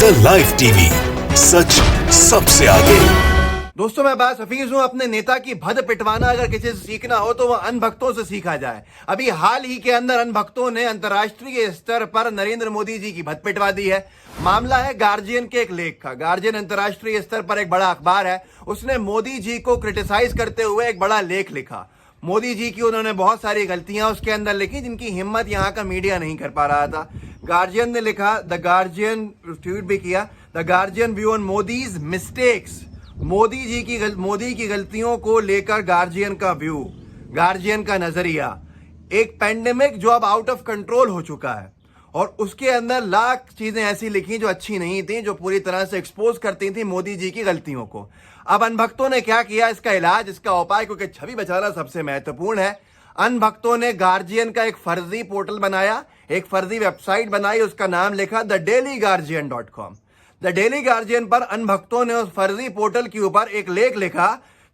The live TV, सच सबसे आगे। दोस्तों, मैं बात हफीज हूं। अपने नेता की भद पिटवाना अगर किसी से सीखना हो तो वह अनभक्तों से सीखा जाए। अभी हाल ही के अंदर अनभक्तों ने अंतर्राष्ट्रीय स्तर पर नरेंद्र मोदी जी की भद पिटवा दी है। मामला है गार्जियन के एक लेख का। गार्जियन अंतर्राष्ट्रीय स्तर पर एक बड़ा अखबार है। उसने मोदी जी को क्रिटिसाइज करते हुए एक बड़ा लेख लिखा। मोदी जी की उन्होंने बहुत सारी गलतियां उसके अंदर लिखी जिनकी हिम्मत यहां का मीडिया नहीं कर पा रहा था। गार्जियन ने लिखा, द गार्जियन ट्वीट भी किया, the guardian view on Modi's mistakes. Modi की गलतियों को लेकर गार्जियन का व्यू, गार्जियन का नजरिया। एक पेंडेमिक जो अब आउट ऑफ कंट्रोल हो चुका है और उसके अंदर लाख चीजें ऐसी लिखी जो अच्छी नहीं थी, जो पूरी तरह से एक्सपोज करती थी मोदी जी की गलतियों को। अब अनभक्तों ने क्या किया, इसका इलाज, इसका उपाय, क्योंकि छवि बचाना सबसे महत्वपूर्ण है। अनभक्तों ने गार्जियन का एक फर्जी पोर्टल बनाया, एक फर्जी वेबसाइट बनाई, उसका नाम लिखा theDailyGuardian.com। द डेली गार्जियन पर अनभक्तों ने उस फर्जी पोर्टल के ऊपर एक लेख लिखा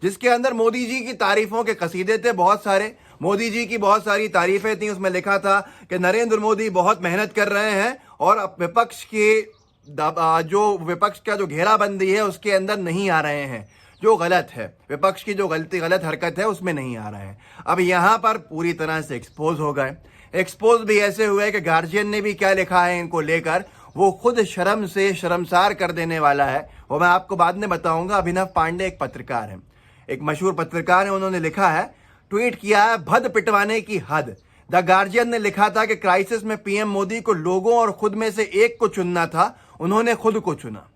जिसके अंदर मोदी जी की तारीफों के कसीदे थे बहुत सारे। मोदी जी की बहुत सारी तारीफें थी। उसमें लिखा था कि नरेंद्र मोदी बहुत मेहनत कर रहे हैं और विपक्ष का जो घेराबंदी है उसके अंदर नहीं आ रहे हैं, जो गलत है, विपक्ष की जो गलत हरकत है उसमें नहीं आ रहे हैं। अब यहां पर पूरी तरह से एक्सपोज हो गए। एक्सपोज भी ऐसे हुए कि गार्जियन ने भी क्या लिखा है इनको लेकर, वो खुद शर्म से शर्मसार कर देने वाला है। वो मैं आपको बाद में बताऊंगा। अभिनव पांडे एक पत्रकार है, एक मशहूर पत्रकार है। उन्होंने लिखा है, ट्वीट किया है, भद पिटवाने की हद। द गार्जियन ने लिखा था कि क्राइसिस में पीएम मोदी को लोगों और खुद में से एक को चुनना था, उन्होंने खुद को चुना।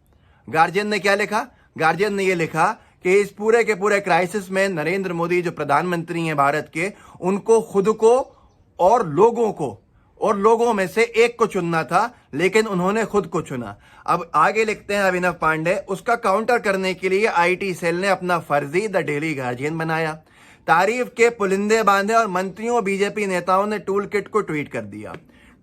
गार्जियन ने क्या लिखा? गार्जियन ने यह लिखा कि इस पूरे के पूरे क्राइसिस में नरेंद्र मोदी जो प्रधानमंत्री हैं भारत के, उनको खुद को और लोगों में से एक को चुनना था, लेकिन उन्होंने खुद को चुना। अब आगे लिखते हैं अभिनव पांडे, उसका काउंटर करने के लिए आईटी सेल ने अपना फर्जी द डेली गार्जियन बनाया। तारीफ के पुलिंदे बांधे और मंत्रियों बीजेपी नेताओं ने टूल किट को ट्वीट कर दिया।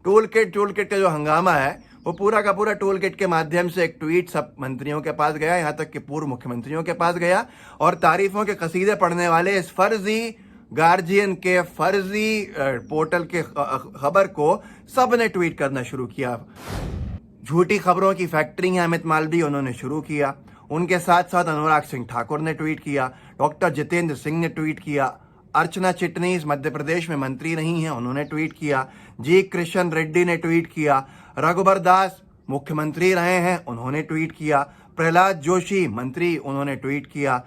टूल किट का जो हंगामा है वो पूरा का पूरा टूल किट के माध्यम से एक ट्वीट सब मंत्रियों के पास गया, यहां तक कि पूर्व मुख्यमंत्रियों के पास गया। और तारीफों के कसीदे पढ़ने वाले इस फर्जी गार्जियन के फर्जी पोर्टल के खबर को सबने ट्वीट करना शुरू किया। झूठी खबरों की फैक्ट्री है अमित मालवीय, उन्होंने शुरू किया। उनके साथ साथ अनुराग सिंह ठाकुर ने ट्वीट किया, डॉक्टर जितेंद्र सिंह ने ट्वीट किया, अर्चना चिटनीस मध्य प्रदेश में मंत्री नहीं है, उन्होंने ट्वीट किया, जी कृष्ण रेड्डी ने ट्वीट किया, रघुबर दास मुख्यमंत्री रहे हैं, उन्होंने ट्वीट किया, प्रहलाद जोशी मंत्री, उन्होंने ट्वीट किया,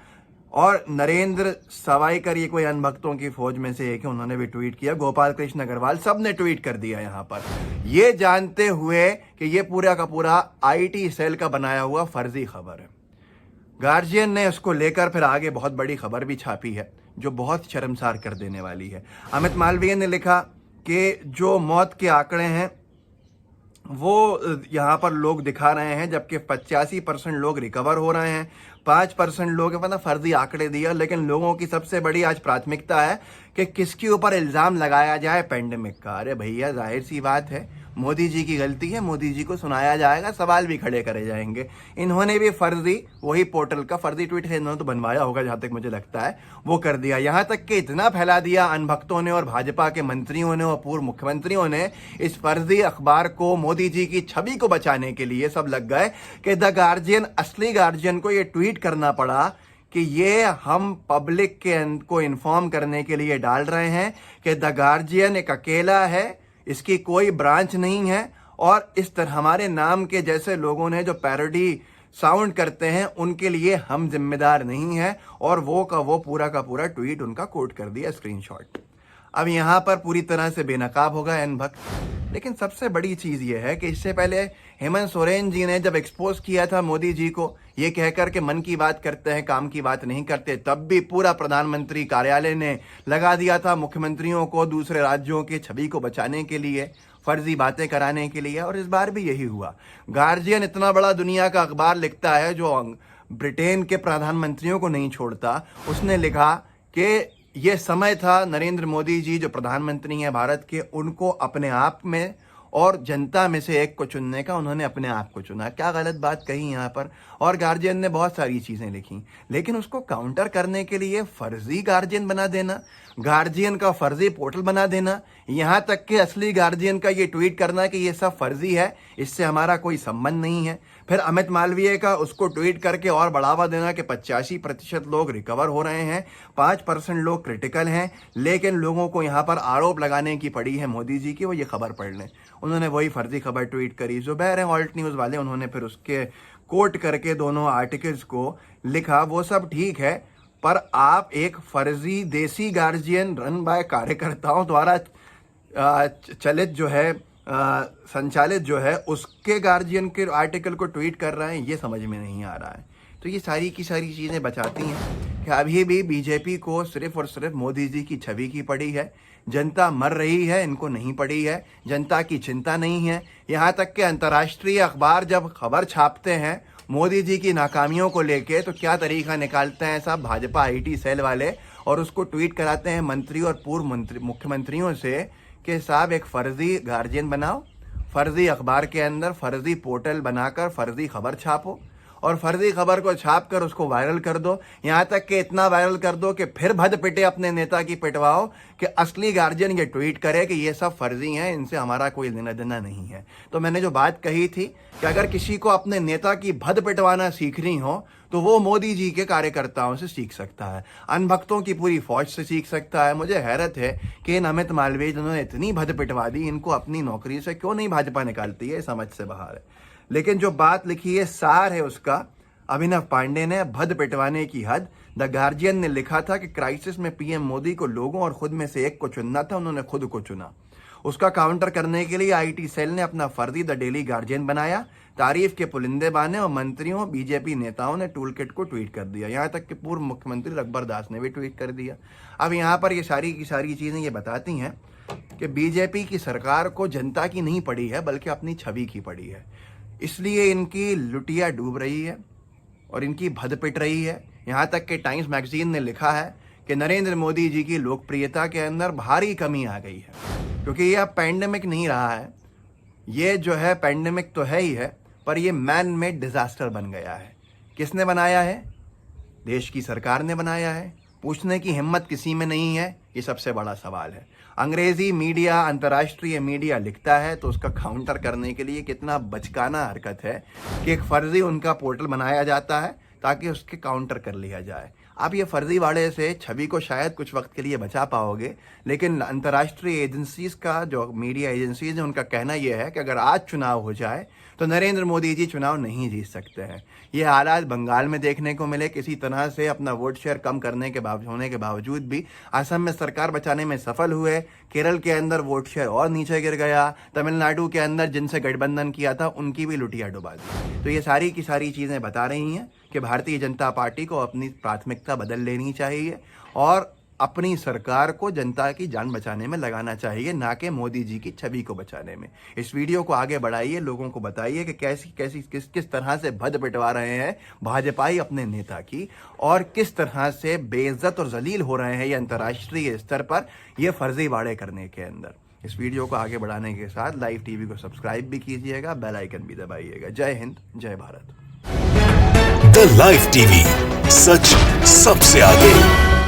और नरेंद्र सवाईकर, ये कोई अनभक्तों की फौज में से एक है, उन्होंने भी ट्वीट किया, गोपाल कृष्ण अग्रवाल, सब ने ट्वीट कर दिया यहां पर, ये जानते हुए कि ये पूरा का पूरा आईटी सेल का बनाया हुआ फर्जी खबर है। गार्जियन ने उसको लेकर फिर आगे बहुत बड़ी खबर भी छापी है जो बहुत शर्मसार कर देने वाली है। अमित मालवीय ने लिखा कि जो मौत के आंकड़े हैं वो यहाँ पर लोग दिखा रहे हैं, जबकि 85% लोग रिकवर हो रहे हैं, 5% लोग मतलब फर्जी आंकड़े दिया। लेकिन लोगों की सबसे बड़ी आज प्राथमिकता है कि किसके ऊपर इल्जाम लगाया जाए पेंडेमिक का। अरे भैया, जाहिर सी बात है, मोदी जी की गलती है, मोदी जी को सुनाया जाएगा, सवाल भी खड़े करे जाएंगे। इन्होंने भी फर्जी, वही पोर्टल का फर्जी ट्वीट है, इन्होंने तो बनवाया होगा जहां तक मुझे लगता है, वो कर दिया। यहां तक कि इतना फैला दिया अनभक्तों ने और भाजपा के मंत्रियों ने और पूर्व मुख्यमंत्रियों ने इस फर्जी अखबार को, मोदी जी की छवि को बचाने के लिए सब लग गए कि द गार्जियन, असली गार्जियन को ये ट्वीट करना पड़ा कि ये हम पब्लिक को इन्फॉर्म करने के लिए डाल रहे हैं कि द गार्जियन एक अकेला है, इसकी कोई ब्रांच नहीं है, और इस तरह हमारे नाम के जैसे लोगों ने जो पैरोडी साउंड करते हैं उनके लिए हम जिम्मेदार नहीं हैं। और वो पूरा का पूरा ट्वीट उनका कोट कर दिया, स्क्रीनशॉट। अब यहां पर पूरी तरह से बेनकाब हो गए अनभक्त। लेकिन सबसे बड़ी चीज यह है कि इससे पहले हेमंत सोरेन जी ने जब एक्सपोज किया था मोदी जी को, ये कहकर के मन की बात करते हैं, काम की बात नहीं करते, तब भी पूरा प्रधानमंत्री कार्यालय ने लगा दिया था मुख्यमंत्रियों को दूसरे राज्यों की छवि को बचाने के लिए, फर्जी बातें कराने के लिए। और इस बार भी यही हुआ। गार्जियन इतना बड़ा दुनिया का अखबार लिखता है जो ब्रिटेन के प्रधानमंत्रियों को नहीं छोड़ता। उसने लिखा कि ये समय था नरेंद्र मोदी जी जो प्रधानमंत्री हैं भारत के, उनको अपने आप में और जनता में से एक को चुनने का उन्होंने अपने आप को चुना। क्या गलत बात कही यहाँ पर। और गार्जियन ने बहुत सारी चीजें लिखी, लेकिन उसको काउंटर करने के लिए फर्जी गार्जियन बना देना, गार्जियन का फर्जी पोर्टल बना देना, यहाँ तक कि असली गार्जियन का ये ट्वीट करना कि ये सब फर्जी है, इससे हमारा कोई संबंध नहीं है। फिर अमित मालवीय का उसको ट्वीट करके और बढ़ावा देना कि 85% लोग रिकवर हो रहे हैं, 5% लोग क्रिटिकल हैं, लेकिन लोगों को यहाँ पर आरोप लगाने की पड़ी है मोदी जी की वो ये खबर पढ़ लें। उन्होंने वही फर्जी खबर ट्वीट करी। जुबैर हैं ऑल्ट न्यूज़ वाले, उन्होंने फिर उसके कोट करके दोनों आर्टिकल्स को लिखा। वो सब ठीक है, पर आप एक फर्जी देसी गार्जियन रन बाय कार्यकर्ताओं द्वारा चलित जो है संचालित जो है उसके गार्जियन के आर्टिकल को ट्वीट कर रहे हैं, ये समझ में नहीं आ रहा है। तो ये सारी की सारी चीज़ें बचाती हैं कि अभी भी बीजेपी को सिर्फ और सिर्फ मोदी जी की छवि की पड़ी है। जनता मर रही है, इनको नहीं पड़ी है, जनता की चिंता नहीं है। यहाँ तक कि अंतर्राष्ट्रीय अखबार जब खबर छापते हैं मोदी जी की नाकामियों को लेके तो क्या तरीका निकालते हैं साहब भाजपा आईटी सेल वाले, और उसको ट्वीट कराते हैं मंत्री और पूर्व मंत्री मुख्यमंत्रियों से कि साहब एक फर्जी गार्जियन बनाओ, फर्जी अखबार के अंदर फर्जी पोर्टल बनाकर फर्जी खबर छापो और फर्जी खबर को छाप कर उसको वायरल कर दो। यहाँ तक कि इतना वायरल कर दो कि फिर भद पिटे अपने नेता की पिटवाओ कि असली गार्जियन ये ट्वीट करे कि ये सब फर्जी हैं, इनसे हमारा कोई लेना देना नहीं है। तो मैंने जो बात कही थी कि अगर किसी को अपने नेता की भद पिटवाना सीखनी हो तो वो मोदी जी के कार्यकर्ताओं से सीख सकता है, अनभक्तों की पूरी फौज से सीख सकता है। मुझे हैरत है कि इन अमित मालवीय जिन्होंने इतनी भद पिटवा दी, इनको अपनी नौकरी से क्यों नहीं भाजपा निकालती है, समझ से बाहर है। लेकिन जो बात लिखी है सार है उसका अभिनव पांडे ने, भद पिटवाने की हद। द गार्जियन ने लिखा था कि क्राइसिस में पीएम मोदी को लोगों और खुद में से एक को चुनना था, उन्होंने खुद को चुना। उसका काउंटर करने के लिए आईटी सेल ने अपना फर्जी द डेली गार्जियन बनाया। तारीफ के पुलिंदे बाने और मंत्रियों बीजेपी नेताओं ने टूल किट को ट्वीट कर दिया। यहाँ तक कि पूर्व मुख्यमंत्री रघुबर दास ने भी ट्वीट कर दिया। अब यहाँ पर ये सारी की सारी चीजें ये बताती हैं कि बीजेपी की सरकार को जनता की नहीं पड़ी है बल्कि अपनी छवि की पड़ी है, इसलिए इनकी लुटिया डूब रही है और इनकी भद पिट रही है। यहाँ तक कि टाइम्स मैगजीन ने लिखा है कि नरेंद्र मोदी जी की लोकप्रियता के अंदर भारी कमी आ गई है, क्योंकि ये अब पैंडेमिक नहीं रहा है। ये जो है पैंडेमिक तो है ही है, पर ये मैन मेड डिजास्टर बन गया है। किसने बनाया है? देश की सरकार ने बनाया है। पूछने की हिम्मत किसी में नहीं है, ये सबसे बड़ा सवाल है। अंग्रेजी मीडिया, अंतर्राष्ट्रीय मीडिया लिखता है तो उसका काउंटर करने के लिए कितना बचकाना हरकत है कि एक फर्जी उनका पोर्टल बनाया जाता है ताकि उसके काउंटर कर लिया जाए। आप ये फर्जी वाड़े से छवि को शायद कुछ वक्त के लिए बचा पाओगे, लेकिन अंतर्राष्ट्रीय एजेंसीज का जो मीडिया एजेंसीज है उनका कहना यह है कि अगर आज चुनाव हो जाए तो नरेंद्र मोदी जी चुनाव नहीं जीत सकते हैं। ये हालात बंगाल में देखने को मिले। किसी तरह से अपना वोट शेयर कम करने के होने के बावजूद भी असम में सरकार बचाने में सफल हुए। केरल के अंदर वोट शेयर और नीचे गिर गया। तमिलनाडु के अंदर जिनसे गठबंधन किया था उनकी भी लुटिया डुबा दी। तो ये सारी की सारी चीज़ें बता रही हैं कि भारतीय जनता पार्टी को अपनी प्राथमिकता बदल लेनी चाहिए और अपनी सरकार को जनता की जान बचाने में लगाना चाहिए, ना कि मोदी जी की छवि को बचाने में। इस वीडियो को आगे बढ़ाइए, लोगों को बताइए कि किस तरह से भद पिटवा रहे हैं भाजपाई अपने नेता की और किस तरह से बेइज्जत और जलील हो रहे हैं ये अंतर्राष्ट्रीय स्तर पर ये फर्जी वाड़े करने के अंदर। इस वीडियो को आगे बढ़ाने के साथ लाइव टीवी को सब्सक्राइब भी कीजिएगा, बेल आइकन भी दबाइएगा। जय हिंद, जय भारत। द लाइव टीवी, सच सबसे आगे।